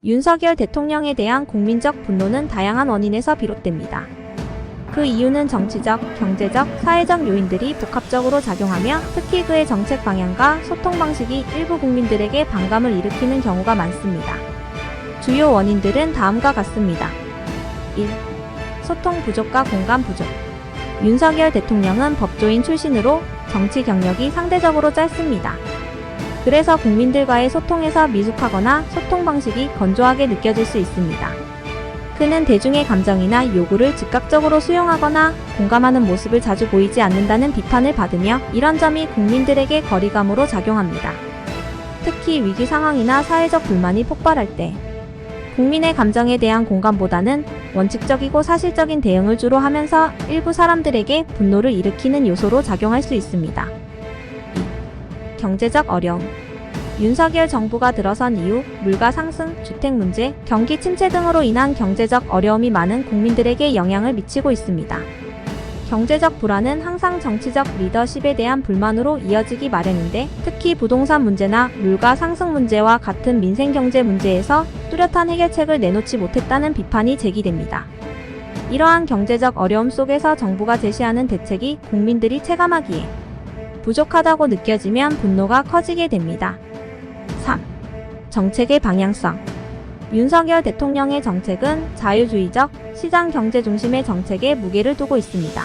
윤석열 대통령에 대한 국민적 분노는 다양한 원인에서 비롯됩니다. 그 이유는 정치적, 경제적, 사회적 요인들이 복합적으로 작용하며 특히 그의 정책 방향과 소통 방식이 일부 국민들에게 반감을 일으키는 경우가 많습니다. 주요 원인들은 다음과 같습니다. 1. 소통 부족과 공감 부족. 윤석열 대통령은 법조인 출신으로 정치 경력이 상대적으로 짧습니다. 그래서 국민들과의 소통에서 미숙하거나 소통 방식이 건조하게 느껴질 수 있습니다. 그는 대중의 감정이나 요구를 즉각적으로 수용하거나 공감하는 모습을 자주 보이지 않는다는 비판을 받으며 이런 점이 국민들에게 거리감으로 작용합니다. 특히 위기 상황이나 사회적 불만이 폭발할 때 국민의 감정에 대한 공감보다는 원칙적이고 사실적인 대응을 주로 하면서 일부 사람들에게 분노를 일으키는 요소로 작용할 수 있습니다. 2. 경제적 어려움. 윤석열 정부가 들어선 이후 물가 상승, 주택 문제, 경기 침체 등으로 인한 경제적 어려움이 많은 국민들에게 영향을 미치고 있습니다. 경제적 불안은 항상 정치적 리더십에 대한 불만으로 이어지기 마련인데 특히 부동산 문제나 물가 상승 문제와 같은 민생 경제 문제에서 뚜렷한 해결책을 내놓지 못했다는 비판이 제기됩니다. 이러한 경제적 어려움 속에서 정부가 제시하는 대책이 국민들이 체감하기에 부족하다고 느껴지면 분노가 커지게 됩니다. 3. 정책의 방향성. 윤석열 대통령의 정책은 자유주의적, 시장 경제 중심의 정책에 무게를 두고 있습니다.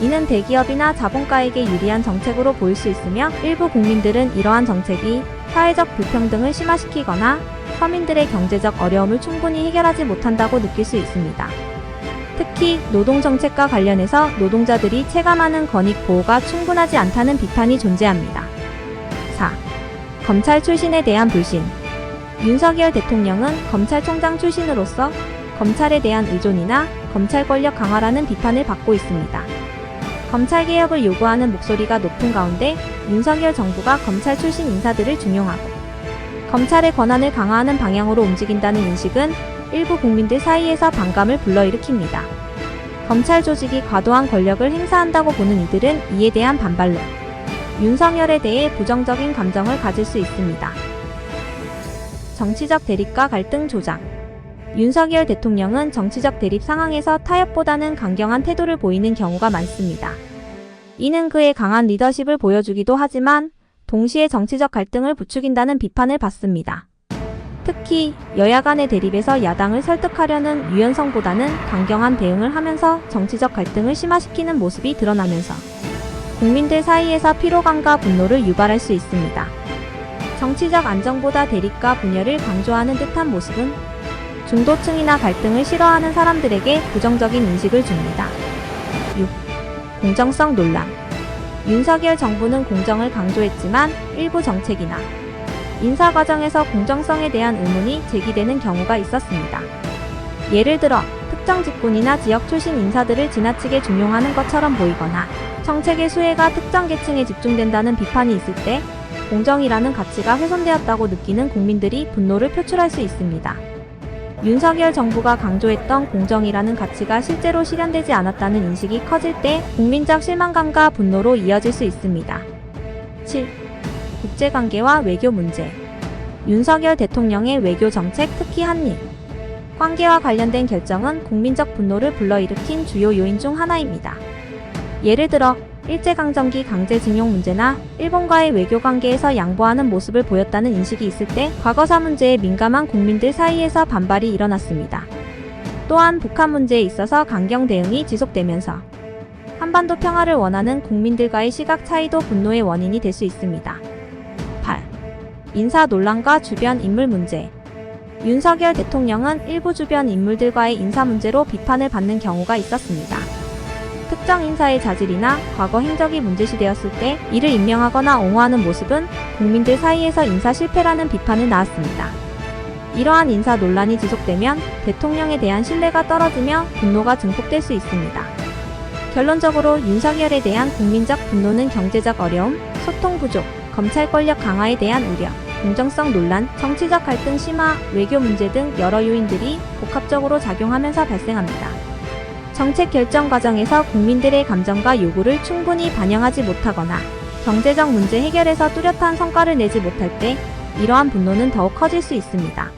이는 대기업이나 자본가에게 유리한 정책으로 보일 수 있으며 일부 국민들은 이러한 정책이 사회적 불평등을 심화시키거나 서민들의 경제적 어려움을 충분히 해결하지 못한다고 느낄 수 있습니다. 특히 노동정책과 관련해서 노동자들이 체감하는 권익 보호가 충분하지 않다는 비판이 존재합니다. 4. 검찰 출신에 대한 불신. 윤석열 대통령은 검찰총장 출신으로서 검찰에 대한 의존이나 검찰 권력 강화라는 비판을 받고 있습니다. 검찰개혁을 요구하는 목소리가 높은 가운데 윤석열 정부가 검찰 출신 인사들을 중용하고 검찰의 권한을 강화하는 방향으로 움직인다는 인식은 일부 국민들 사이에서 반감을 불러일으킵니다. 검찰 조직이 과도한 권력을 행사한다고 보는 이들은 이에 대한 반발로 윤석열에 대해 부정적인 감정을 가질 수 있습니다. 정치적 대립과 갈등 조장. 윤석열 대통령은 정치적 대립 상황에서 타협보다는 강경한 태도를 보이는 경우가 많습니다. 이는 그의 강한 리더십을 보여주기도 하지만 동시에 정치적 갈등을 부추긴다는 비판을 받습니다. 특히 여야 간의 대립에서 야당을 설득하려는 유연성보다는 강경한 대응을 하면서 정치적 갈등을 심화시키는 모습이 드러나면서 국민들 사이에서 피로감과 분노를 유발할 수 있습니다. 정치적 안정보다 대립과 분열을 강조하는 듯한 모습은 중도층이나 갈등을 싫어하는 사람들에게 부정적인 인식을 줍니다. 6. 공정성 논란. 윤석열 정부는 공정을 강조했지만 일부 정책이나 인사 과정에서 공정성에 대한 의문이 제기되는 경우가 있었습니다. 예를 들어 특정 직군이나 지역 출신 인사들을 지나치게 중용하는 것처럼 보이거나 정책의 수혜가 특정 계층에 집중된다는 비판이 있을 때 공정이라는 가치가 훼손되었다고 느끼는 국민들이 분노를 표출할 수 있습니다. 윤석열 정부가 강조했던 공정이라는 가치가 실제로 실현되지 않았다는 인식이 커질 때 국민적 실망감과 분노로 이어질 수 있습니다. 7. 국제관계와 외교 문제. 윤석열 대통령의 외교 정책, 특히 한일 관계와 관련된 결정은 국민적 분노를 불러일으킨 주요 요인 중 하나입니다. 예를 들어 일제강점기 강제징용 문제나 일본과의 외교 관계에서 양보하는 모습을 보였다는 인식이 있을 때 과거사 문제에 민감한 국민들 사이에서 반발이 일어났습니다. 또한 북한 문제에 있어서 강경 대응이 지속되면서 한반도 평화를 원하는 국민들과의 시각 차이도 분노의 원인이 될 수 있습니다. 8. 인사 논란과 주변 인물 문제. 윤석열 대통령은 일부 주변 인물들과의 인사 문제로 비판을 받는 경우가 있었습니다. 특정 인사의 자질이나 과거 행적이 문제시되었을 때 이를 임명하거나 옹호하는 모습은 국민들 사이에서 인사 실패라는 비판을 낳았습니다. 이러한 인사 논란이 지속되면 대통령에 대한 신뢰가 떨어지며 분노가 증폭될 수 있습니다. 결론적으로 윤석열에 대한 국민적 분노는 경제적 어려움, 소통 부족, 검찰 권력 강화에 대한 우려, 공정성 논란, 정치적 갈등 심화, 외교 문제 등 여러 요인들이 복합적으로 작용하면서 발생합니다. 정책 결정 과정에서 국민들의 감정과 요구를 충분히 반영하지 못하거나 경제적 문제 해결에서 뚜렷한 성과를 내지 못할 때 이러한 분노는 더욱 커질 수 있습니다.